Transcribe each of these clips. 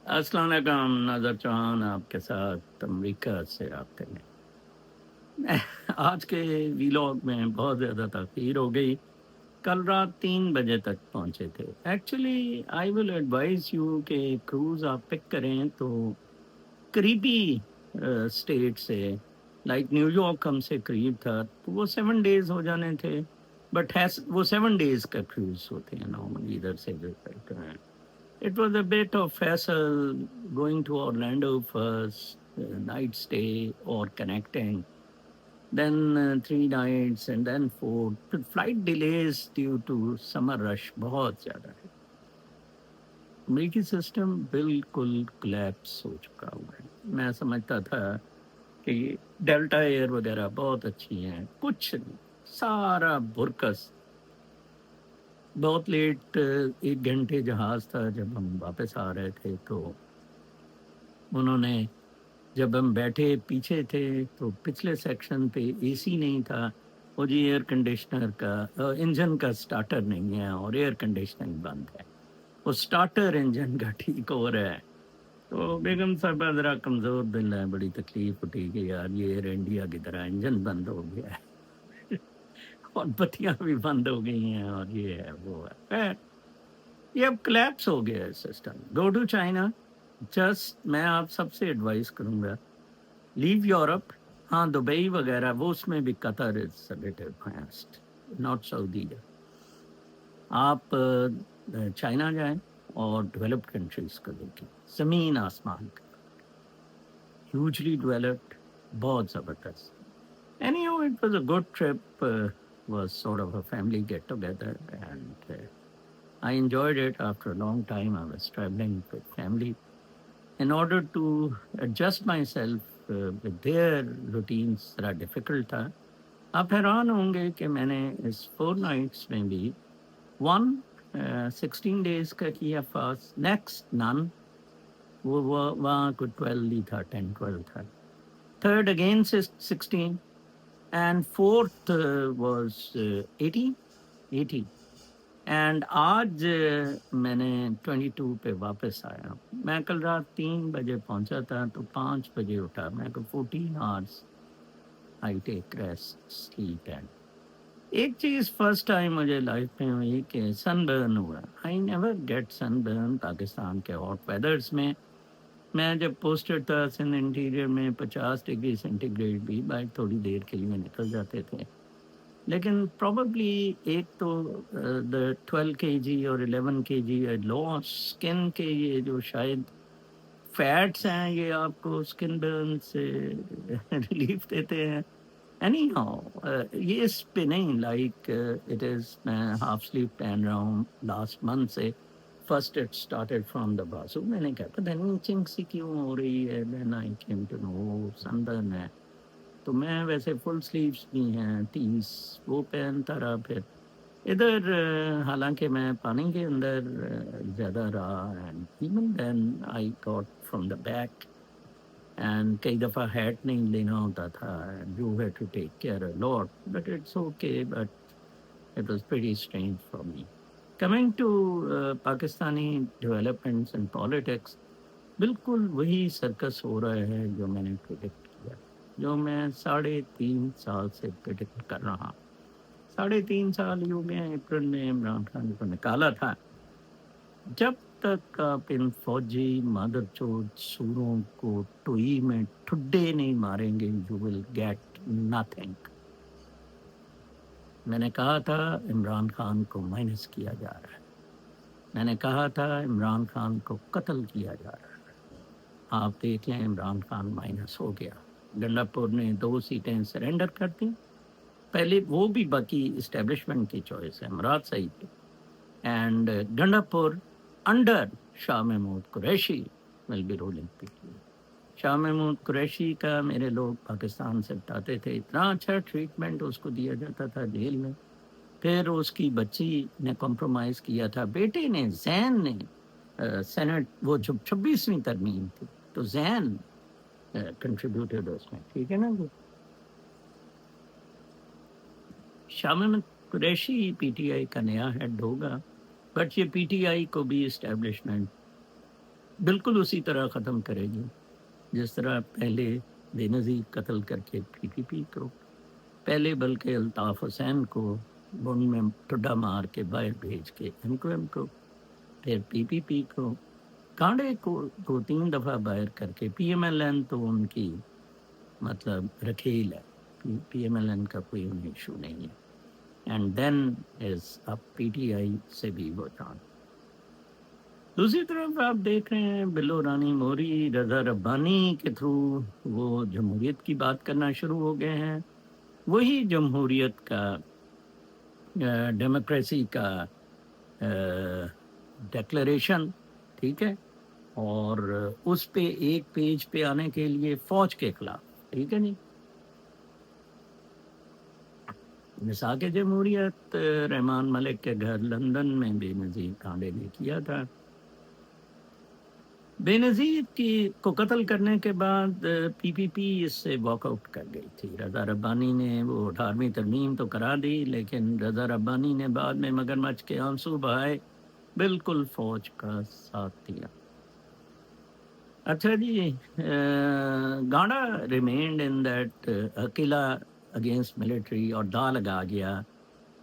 अस्सलाम वालेकुम, नाज़र चौहान आपके साथ अमेरिका से रब्ते में। आज के वीलॉग में बहुत ज़्यादा ताख़ीर हो गई। कल रात 3 बजे तक पहुँचे थे। Actually I will advise you कि क्रूज़ आप पिक करें तो करीबी स्टेट से, लाइक न्यूयॉर्क हमसे करीब था, तो वो 7 डेज़ हो जाने थे। बट हैज़ वो 7 डेज़ का क्रूज़ होते हैं नॉर्मली इधर से जो करते हैं। It was a bit of hassle going to Orlando first, night stay or connecting, then 3 nights and then 4. The flight delays due to summer rush बहुत ज़्यादा है। अमेरिकी सिस्टम बिल्कुल कोलैप्स हो चुका हुआ है। मैं समझता था कि डेल्टा एयर वगैरह बहुत अच्छी हैं, कुछ नहीं, सारा बुरकस। बहुत लेट 1 घंटे जहाज़ था जब हम वापस आ रहे थे, तो उन्होंने जब हम बैठे पीछे थे तो पिछले सेक्शन पे एसी नहीं था। वो जी एयर कंडीशनर का इंजन का स्टार्टर नहीं है और एयर कंडीशनिंग बंद है। वो स्टार्टर इंजन का ठीक हो रहा है। तो बेगम साहबा ज़रा कमज़ोर दिल है, बड़ी तकलीफ़ उठी कि यार ये एयर इंडिया की तरह इंजन बंद हो गया है और बत्तियाँ भी बंद हो गई हैं और ये है, वो है। खैर, ये अब कोलैप्स हो गया है system. Go to China. Just मैं आप सबसे एडवाइस करूँगा, लीव यूरोप। हाँ, दुबई वगैरह वो उसमें भी Qatar is a little fast, not Saudi. आप चाइना जाएँ और डेवलप्ड कंट्रीज़ को देखिए, ज़मीन आसमान का, ह्यूजली डेवलप्ड, बहुत ज़बरदस्त। Anyhow, it was a good trip, was sort of a family get together and I enjoyed it. After a long time I was traveling with family. In order to adjust myself with their routines ज़रा difficult था। आप हैरान होंगे कि मैंने इस 4 nights में भी 16 डेज़ का किया फ़ास्ट, नेक्स्ट नन, वो वहाँ कुछ 12 ही था, 10-12 था। थर्ड अगेन से 16 एंड फोर्थ वाज़ 18 80 एंड आज मैंने 22 पे वापस आया। मैं कल रात 3 बजे पहुँचा था तो 5 बजे उठा। मैं को 14 hours I take rest, sleep and एक चीज़ फर्स्ट टाइम मुझे लाइफ में हुई कि सनबर्न हुआ। I never get sunburn Pakistan के हॉट वेदर्स में। मैं जब पोस्टेड था सिंध इंटीरियर में 50 डिग्री सेंटीग्रेड भी बाइक थोड़ी देर के लिए निकल जाते थे। लेकिन प्रोबेबली एक तो द 12 केजी और 11 केजी लॉस स्किन के, ये जो शायद फैट्स हैं, ये आपको स्किन बर्न से रिलीफ देते हैं। Anyhow, ये इस पे नहीं, लाइक इट इज़, मैं हाफ स्लीव पहन रहा हूँ लास्ट मंथ से। First it started from the बाजू। मैंने कहा पता नहीं चिंक सी क्यों हो रही है, then I came to know sunburn है। तो मैं वैसे फुल स्लीव्स भी हैं 30 वो पहनता रहा। फिर इधर हालांकि मैं पानी के अंदर ज़्यादा रहा and even then I got from the back and कई दफ़ा हैट नहीं लेना होता था, you had to take care a lot, but it's okay, but it was pretty strange for me. Coming to Pakistani developments and politics, बिल्कुल वही circus हो रहा है जो मैंने प्रिडिक्ट किया, जो मैं 3.5 साल से प्रिडिक्ट कर रहा हूँ। 3.5 साल ही हो गए हैं। अप्रैल में इमरान खान को निकाला था। जब तक आप इन फौजी मादरचोद सूरों को टोई में ठुड्डे नहीं मारेंगे, यू विल गेट नथिंग। मैंने कहा था इमरान खान को माइनस किया जा रहा है। मैंने कहा था इमरान खान को कत्ल किया जा रहा है। आप देख लें, इमरान खान माइनस हो गया। गंडापुर ने 2 सीटें सरेंडर कर दी। पहले वो भी बाकी इस्टेब्लिशमेंट की चॉइस है, मुराद सही थी। And Gandapur under Shah Mahmood Qureshi will be ruling people. Shah Mahmood Qureshi का मेरे लोग पाकिस्तान से बताते थे, इतना अच्छा ट्रीटमेंट उसको दिया जाता था जेल में। फिर उसकी बच्ची ने कॉम्प्रोमाइज़ किया था, बेटे ने, जैन ने, सेनेट वो जब 26वीं तरमीम थी तो जैन कंट्रीब्यूटेड उसमें, ठीक है ना वो। शाह महमूद कुरैशी पीटीआई का नया हेड होगा, बट ये पीटीआई को भी इस्टेब्लिशमेंट بالکل اسی طرح ختم کرے گی جس طرح پہلے بے نظیر قتل کر کے پی پی پی کو، پہلے بلکہ الطاف حسین کو بن میں ٹھڈا مار کے باہر بھیج کے ایم کو، پھر پی پی کو، کانڈے کو 2-3 دفعہ باہر کر کے پی ایم ایل این تو ان کی مطلب رکھیل ہے، پی ایم ایل این کا کوئی انہیں ایشو نہیں ہے. اینڈ دین از اب پی ٹی آئی سے بھی وہ جان. دوسری طرف آپ دیکھ رہے ہیں بلو رانی موری رضا ربانی کے تھرو وہ جمہوریت کی بات کرنا شروع ہو گئے ہیں. وہی جمہوریت کا ڈیموکریسی کا ڈیکلریشن، ٹھیک ہے، اور اس پہ ایک پیج پہ آنے کے لیے فوج کے خلاف، ٹھیک ہے نہیں. مساق جمہوریت رحمان ملک کے گھر لندن میں بے نظیر کانڈے نے کیا تھا. بے نظیر کو قتل کرنے کے بعد پی پی اس سے واک آؤٹ کر گئی تھی. رضا ربانی نے وہ 18ویں ترمیم تو کرا دی، لیکن رضا ربانی نے بعد میں مگرمچھ کے آنسو بہائے، بالکل فوج کا ساتھ دیا. اچھا جی، گانڈا ریمینڈ ان دیٹ اکیلا اگینسٹ ملٹری اور دا لگا گیا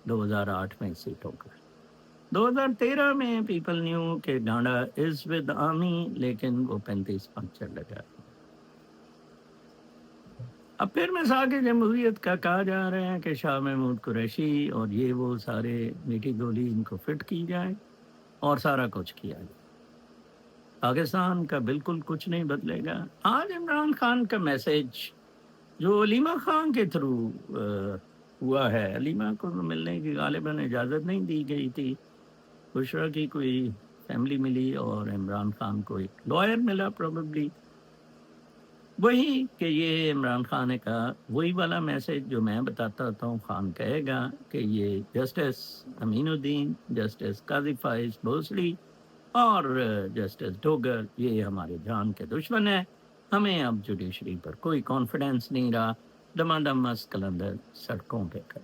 2008 میں سیٹوں کا. 2013 میں پیپل نیو کہ گانڈا از ود آرمی، لیکن وہ 35 پنچر لگا. اب پھر مساق جمہوریت کا کہا جا رہا ہے کہ شاہ محمود قریشی اور یہ وہ سارے میٹھی گولی ان کو فٹ کی جائے اور سارا کچھ کیا جائے. پاکستان کا بالکل کچھ نہیں بدلے گا. آج عمران خان کا میسج جو علیمہ خان کے تھرو ہوا ہے، علیمہ کو ملنے کی غالباً اجازت نہیں دی گئی تھی، بشرا کی کوئی فیملی ملی اور عمران خان کو ایک لائر ملا پروبیبلی، وہی کہ یہ عمران خان نے کہا وہی والا میسج جو میں بتاتا ہوں خان کہے گا کہ یہ جسٹس امین الدین، جسٹس قاضی فائز بھوسڑی اور جسٹس ڈوگر یہ ہمارے جان کے دشمن ہیں. ہمیں اب جوڈیشری پر کوئی کانفیڈنس نہیں رہا، دمادم مست قلندر سڑکوں پہ کر.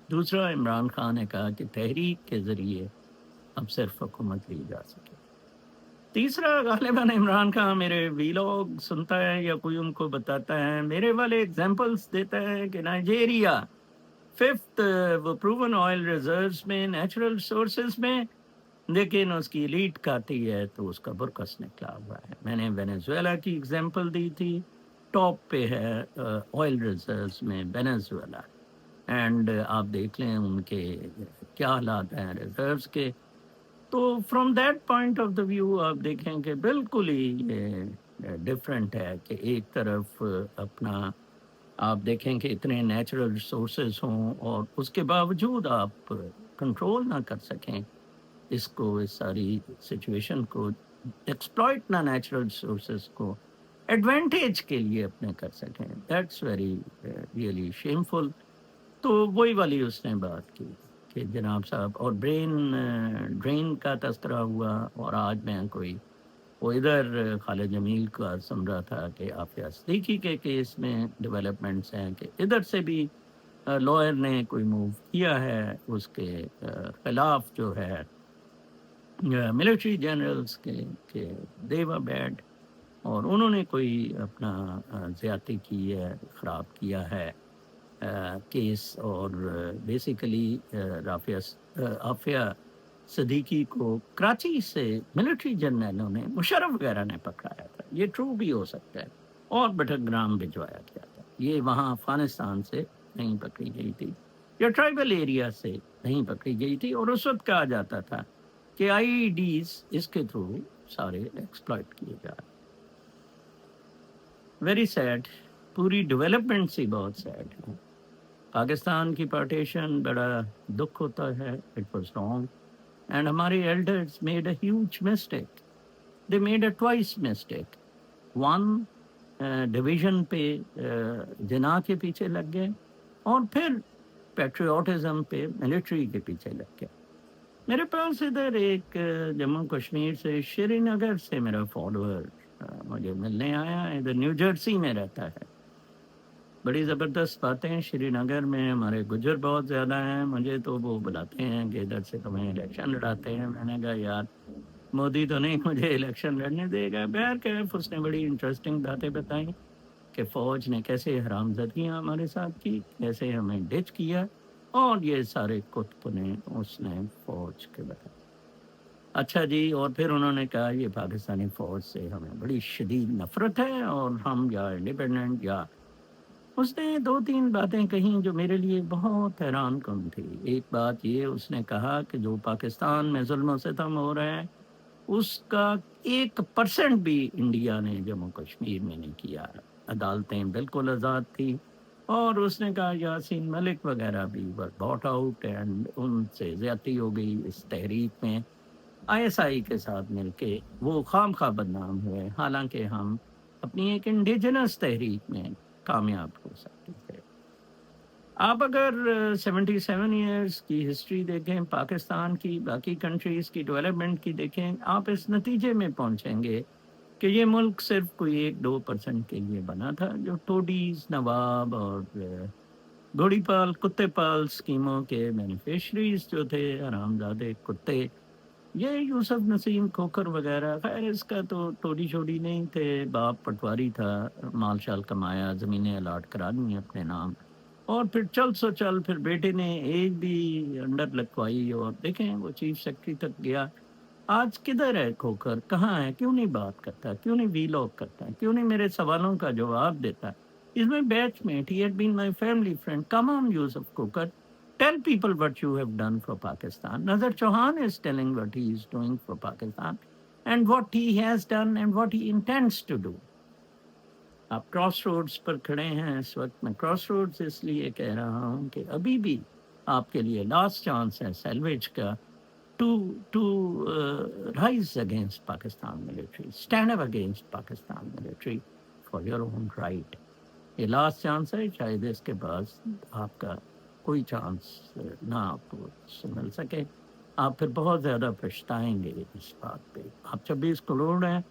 دوسرا، عمران خان نے کہا کہ تحریک کے ذریعے اب صرف حکومت لی جا سکے. تیسرا، غالباً عمران خان میرے ویلاگ سنتا ہے یا کوئی ان کو بتاتا ہے، میرے والے ایگزامپلس دیتا ہے کہ نائجیریا 5th وہ پروون آئل ریزروز میں، نیچرل سورسز میں، لیکن اس کی لیڈ کھاتی ہے تو اس کا برکس نکلا ہوا ہے. میں نے وینیزویلا کی ایگزامپل دی تھی، ٹاپ پہ ہے آئل ریزروز میں وینیزویلا، اینڈ آپ دیکھ لیں ان کے کیا حالات ہیں ریزروز کے. تو from that point of the view آپ دیکھیں کہ بالکل ہی ڈفرینٹ ہے کہ ایک طرف اپنا آپ دیکھیں کہ اتنے نیچرل ریسورسز ہوں اور اس کے باوجود آپ کنٹرول نہ کر سکیں اس کو، اس ساری سچویشن کو ایکسپلائٹ نہ نیچرل ریسورسز کو ایڈوانٹیج کے لیے اپنے کر سکیں. That's very really shameful. تو وہی والی اس نے بات کی کہ جناب صاحب، اور ڈرین کا تذکرہ ہوا، اور آج میں کوئی وہ ادھر خالد جمیل کا سن رہا تھا کہ عافیہ صدیقی کے کیس میں ڈیولپمنٹس ہیں کہ ادھر سے بھی لائر نے کوئی موو کیا ہے اس کے خلاف جو ہے ملٹری جنرلز کے کہ دیوا بیڈ، اور انہوں نے کوئی اپنا زیادتی کی ہے، خراب کیا ہے کیس. اور بیسیکلی عافیہ صدیقی کو کراچی سے ملٹری جنرلوں نے، مشرف وغیرہ نے پکڑایا تھا. یہ ٹرو بھی ہو سکتا ہے، اور بٹک گرام بھجوایا گیا تھا. یہ وہاں افغانستان سے نہیں پکڑی گئی تھی یا ٹرائبل ایریا سے نہیں پکڑی گئی تھی، اور اس وقت کہا جاتا تھا کہ آئی ڈیز اس کے تھرو سارے ایکسپلائٹ کیے جا رہے. Very sad. پوری ڈیولپمنٹ سے بہت سیڈ ہے. پاکستان کی پارٹیشن بڑا دکھ ہوتا ہے. اٹ واز رانگ اینڈ ہمارے elders made a huge mistake. They made a twice mistake. One, division پہ جناح کے پیچھے لگ گئے، اور پھر پیٹریوٹزم پہ ملٹری کے پیچھے لگ گئے. میرے پاس ادھر ایک جموں کشمیر سے شری نگر سے میرا فالوور مجھے ملنے آیا، ادھر نیو جرسی میں رہتا ہے. بڑی زبردست باتیں. شری نگر میں ہمارے گجر بہت زیادہ ہیں، مجھے تو وہ بلاتے ہیں کہ ادھر سے تمہیں الیکشن لڑاتے ہیں. میں نے کہا یار मोदी तो नहीं मुझे इलेक्शन लड़ने देगा। बहरकैफ उसने बड़ी इंटरेस्टिंग बातें बताई कि फ़ौज ने कैसे हरामज़दगियाँ हमारे साथ की, कैसे हमें डिच किया, और ये सारे कुतपुने उसने फ़ौज के बताए। अच्छा जी, और फिर उन्होंने कहा ये पाकिस्तानी फ़ौज से हमें बड़ी शदीद नफ़रत है और हम या इंडिपेंडेंट या, उसने 2-3 बातें कहीं जो मेरे लिए बहुत हैरानकुन थी। एक बात ये उसने कहा कि जो पाकिस्तान में ज़ुल्म-ओ-सितम हो रहा है, उसका 1% भी इंडिया ने जम्मू-कश्मीर में नहीं किया। अदालतें बिल्कुल आज़ाद थी, और उसने कहा यासीन मलिक वगैरह भी वर बॉट आउट एंड उनसे ज़्यादती हो गई इस तहरीक में। आईएसआई के साथ मिलके वो खामखा बदनाम हुए, हालाँकि हम अपनी एक इंडिजिनस तहरीक में कामयाब हो सकते थे। आप अगर 77 इयर्स की हिस्ट्री देखें पाकिस्तान की, बाकी कंट्रीज़ की डेवलपमेंट की देखें, आप इस नतीजे में पहुँचेंगे कि ये मुल्क सिर्फ़ कोई 1-2% के लिए बना था, जो टोडीज़, नवाब और घोड़ी पाल, कुत्ते पाल स्कीमों के बेनिफिशरीज़ जो थे, हरामज़ादे कुत्ते, ये यूसुफ नसीम खोखर वगैरह, खैर इसका तो टोडी-शोडी नहीं थे, बाप पटवारी था, माल-शाल कमाया, ज़मीनें अलॉट करा दी अपने नाम, और फिर चल सो चल, फिर बेटे ने एज भी अंडर लिखवाई और देखें वो चीफ सेक्रेटरी तक गया। आज किधर है खोखर? कहाँ है? क्यों नहीं बात करता? क्यों नहीं वीलॉग करता? क्यों नहीं मेरे सवालों का जवाब देता? He's my batchmate. He had been my family friend. Come on, Yusuf Kokar. Tell people what you have done for Pakistan. Nazar Chauhan is telling what he is doing for Pakistan and what he has done and what he intends to do. आप cross roads पर खड़े हैं इस वक्त। मैं cross roads इसलिए कह रहा हूँ कि अभी भी आपके लिए लास्ट चांस है सैल्वेज का, to to rise against Pakistan military, stand up against Pakistan military for your own right. ये लास्ट चांस है, शायद इसके बाद आपका कोई चांस ना आपको से मिल सके। आप फिर बहुत ज़्यादा पछताएंगे इस बात पे। आप 26 करोड़ हैं,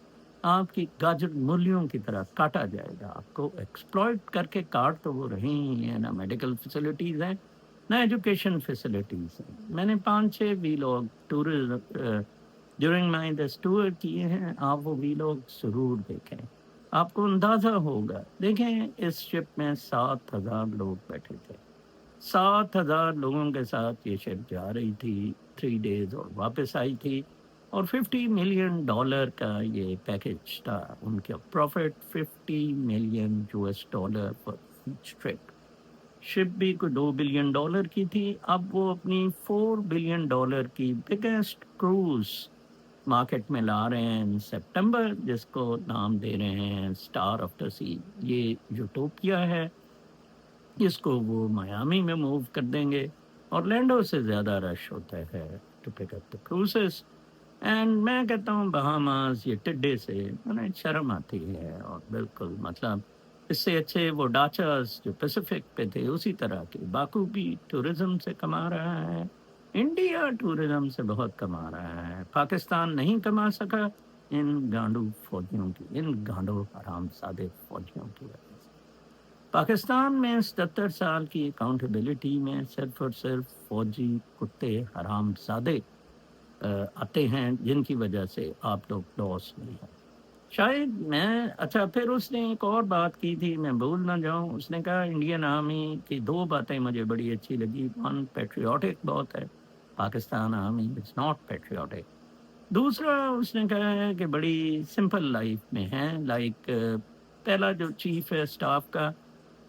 आपकी गाजर मूलियों की तरह काटा जाएगा। आपको एक्सप्लॉइट करके काट तो वो रहे ही हैं, ना मेडिकल फैसिलिटीज़ हैं, ना एजुकेशन फैसिलिटीज़ हैं। मैंने 5-6 vlog during my this tour किए हैं, आप वो वीलॉग ज़रूर देखें। आपको अंदाज़ा होगा, देखें इस शिप में 7,000 लोग बैठे थे। 7,000 लोगों के साथ ये शिप जा रही थी, 3 डेज़ और वापस आई थी, और $50 मिलियन का ये पैकेज था। उनका profit $50 million for each trip. Ship भी कोई $2 बिलियन की थी, अब वो अपनी $4 बिलियन की बिगेस्ट क्रूज़ मार्केट में ला रहे हैं इन सितंबर, जिसको नाम दे रहे हैं स्टार ऑफ द सी। ये यूटोपिया है, इसको वो मियामी में मूव कर देंगे। ऑरलैंडो से ज़्यादा रश होता है to pick up the cruises, and मैं कहता हूँ बहामास ये टिड्डे से मैंने शर्म आती है, और बिल्कुल मतलब इससे अच्छे वो डाचास जो पैसिफिक पे थे उसी तरह के। बाकू भी टूरिज्म से कमा रहा है, इंडिया टूरिज्म से बहुत कमा रहा है, पाकिस्तान नहीं कमा सका इन गांडू फौजियों की, इन गांडू हरामजादे फौजियों की वजह से। पाकिस्तान में 77 साल की अकाउंटेबिलिटी में सिर्फ और सिर्फ फौजी कुत्ते हरामजादे आते हैं, जिनकी वजह से आप लोग लॉस में हैं। शायद मैं, अच्छा फिर उसने एक और बात की थी, मैं भूल ना जाऊँ, उसने कहा इंडियन आर्मी की 2 बातें मुझे बड़ी अच्छी लगी। वन पैट्रियोटिक बहुत है, Pakistan army is not patriotic. दूसरा उसने कहा है कि बड़ी सिंपल लाइफ में है, लाइक पहला जो चीफ है स्टाफ का,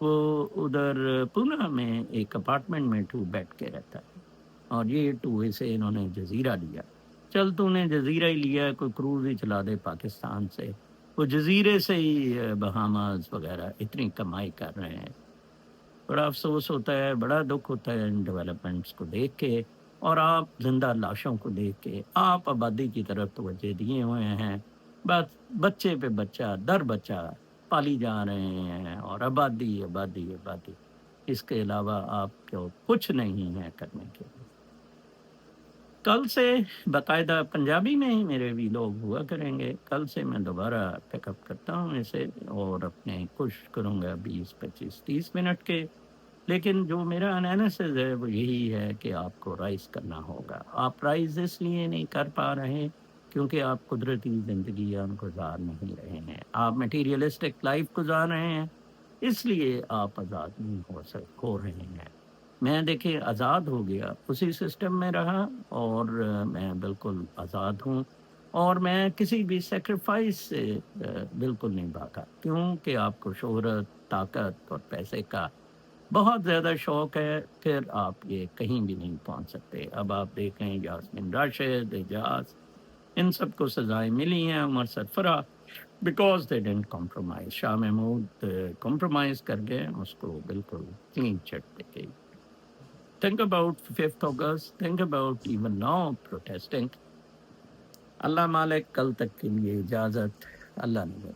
वो उधर पूना में एक अपार्टमेंट में 2 बेड के रहता है, और ये 2 से इन्होंने जज़ीरा लिया। चल तूने जज़ीरा ही लिया, कोई क्रूज़ ही चला दे पाकिस्तान से। वो जज़ीरे से ही बहामास वगैरह इतनी कमाई कर रहे हैं। बड़ा अफ़सोस होता है, बड़ा दुःख होता है इन डेवलपमेंट्स को देख के, और आप ज़िंदा लाशों को देख के। आप आबादी की तरफ तवज्जो दिए हुए हैं, बस बच्चे पे बच्चा, दर बच्चा पाली जा रहे हैं, और आबादी, आबादी, आबादी। इसके अलावा आपको कुछ नहीं है करने के लिए। कल से बाकायदा पंजाबी में ही मेरे वीलॉग हुआ करेंगे। कल से मैं दोबारा पिकअप करता हूँ इसे, और अपने कोशिश करूँगा 20, 25, 30 मिनट के। लेकिन जो मेरा एनालिसिस है वो यही है कि आपको राइज़ करना होगा। आप राइज़ इसलिए नहीं कर पा रहे کیونکہ آپ قدرتی زندگیاں گزار نہیں رہے ہیں، آپ مٹیریلسٹک لائف گزار رہے ہیں، اس لیے آپ آزاد نہیں ہو رہے ہیں۔ میں دیکھیے آزاد ہو گیا، اسی سسٹم میں رہا، اور میں بالکل آزاد ہوں، اور میں کسی بھی سیکریفائس سے بالکل نہیں بھاگا، کیونکہ آپ کو شہرت، طاقت اور پیسے کا بہت زیادہ شوق ہے، پھر آپ یہ کہیں بھی نہیں پہنچ سکتے۔ اب آپ دیکھیں یاسمین راشد، اعجاز، ان سب کو سزائیں ملی ہیں، Umar Sarfraz, because they didn't compromise. Shah Mahmood compromise کر گئے، اس کو بالکل کلین چٹ دے گئی۔ Think about 5th August, think about even now protesting. Allah مالک، کل تک کے لیے اجازت، اللہ نے